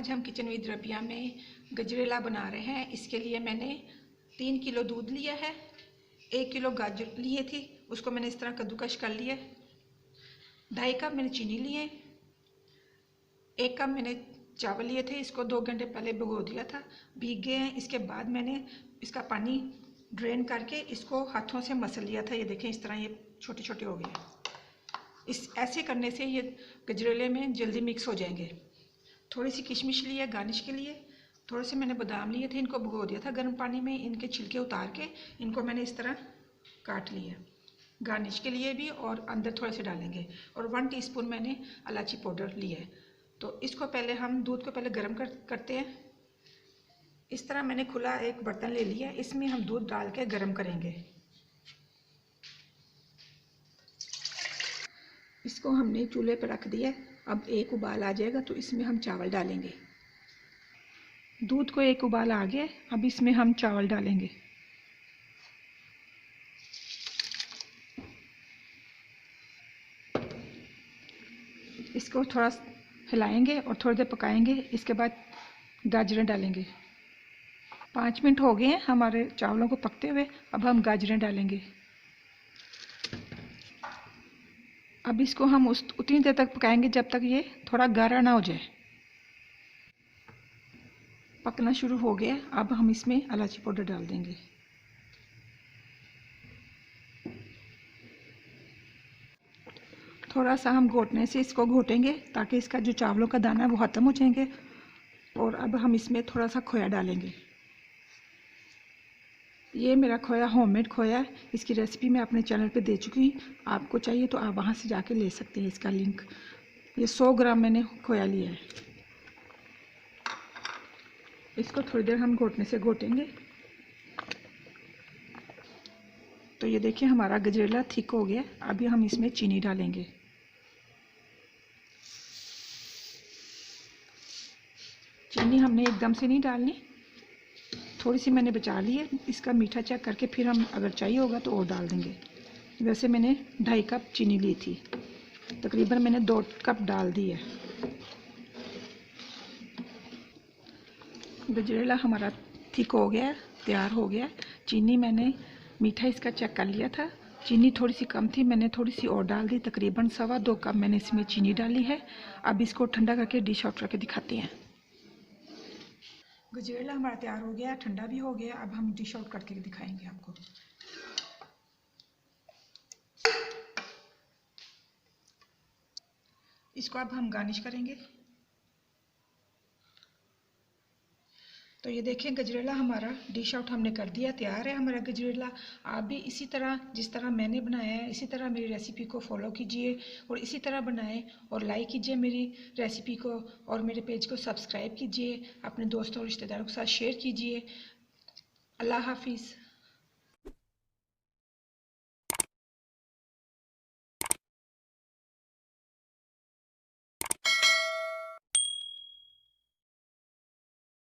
आज हम kitchen with Rabia में गजरेला बना रहे हैं। इसके लिए मैंने 3 किलो दूध लिया है, 1 किलो गाजर लिए थी, उसको मैंने इस तरह कद्दूकश कर लिया। 2.5 कप मैंने चीनी लिए, 1 कप मैंने चावल लिए थे, इसको 2 घंटे पहले भिगो दिया था, भीग गए हैं। इसके बाद मैंने इसका पानी ड्रेन करके इसको हाथों से मसल लिया था। ये देखें, इस तरह ये छोटे छोटे हो गए। इस ऐसे करने से ये गजरेले में जल्दी मिक्स हो जाएंगे। थोड़ी सी किशमिश ली है गार्निश के लिए, थोड़े से मैंने बादाम लिए थे, इनको भिगो दिया था गर्म पानी में। इनके छिलके उतार के इनको मैंने इस तरह काट लिया गार्निश के लिए भी, और अंदर थोड़े से डालेंगे। और 1 टीस्पून मैंने इलायची पाउडर लिया है। तो इसको पहले हम दूध को पहले गर्म करते हैं। इस तरह मैंने खुला एक बर्तन ले लिया, इसमें हम दूध डाल के गर्म करेंगे। इसको हमने चूल्हे पर रख दिया। अब एक उबाल आ जाएगा तो इसमें हम चावल डालेंगे। दूध को एक उबाल आ गया, अब इसमें हम चावल डालेंगे। इसको थोड़ा हिलाएंगे और थोड़ी देर पकाएंगे। इसके बाद गाजरें डालेंगे। 5 मिनट हो गए हैं हमारे चावलों को पकते हुए। अब हम गाजरें डालेंगे। अब इसको हम उतनी देर तक पकाएंगे जब तक ये थोड़ा गाढ़ा ना हो जाए। पकना शुरू हो गया, अब हम इसमें इलायची पाउडर डाल देंगे। थोड़ा सा हम घोटने से इसको घोटेंगे ताकि इसका जो चावलों का दाना है वो ख़त्म हो जाएंगे। और अब हम इसमें थोड़ा सा खोया डालेंगे। ये मेरा खोया होममेड खोया है। इसकी रेसिपी मैं अपने चैनल पे दे चुकी हूँ, आपको चाहिए तो आप वहाँ से जाके ले सकते हैं इसका लिंक। ये 100 ग्राम मैंने खोया लिया है। इसको थोड़ी देर हम घोटने से घोटेंगे। तो ये देखिए हमारा गजरेला थिक हो गया। अभी हम इसमें चीनी डालेंगे। चीनी हमने एकदम से नहीं डालनी, थोड़ी सी मैंने बचा ली है। इसका मीठा चेक करके फिर हम अगर चाहिए होगा तो और डाल देंगे। वैसे मैंने 2.5 कप चीनी ली थी, तकरीबन मैंने 2 कप डाल दी है। गजरेला हमारा थिक हो गया, तैयार हो गया। चीनी मैंने मीठा इसका चेक कर लिया था, चीनी थोड़ी सी कम थी, मैंने थोड़ी सी और डाल दी। तकरीबन 2.25 कप मैंने इसमें चीनी डाली है। अब इसको ठंडा करके डिश आउट करके दिखाते हैं। गजरेला हमारा तैयार हो गया, ठंडा भी हो गया। अब हम डिश आउट करके दिखाएंगे आपको। इसको अब हम गार्निश करेंगे। तो ये देखें गजरेला हमारा डिश आउट हमने कर दिया, तैयार है हमारा गजरेला। आप भी इसी तरह जिस तरह मैंने बनाया है इसी तरह मेरी रेसिपी को फॉलो कीजिए और इसी तरह बनाएं और लाइक कीजिए मेरी रेसिपी को, और मेरे पेज को सब्सक्राइब कीजिए, अपने दोस्तों और रिश्तेदारों के साथ शेयर कीजिए। अल्लाह हाफिज़।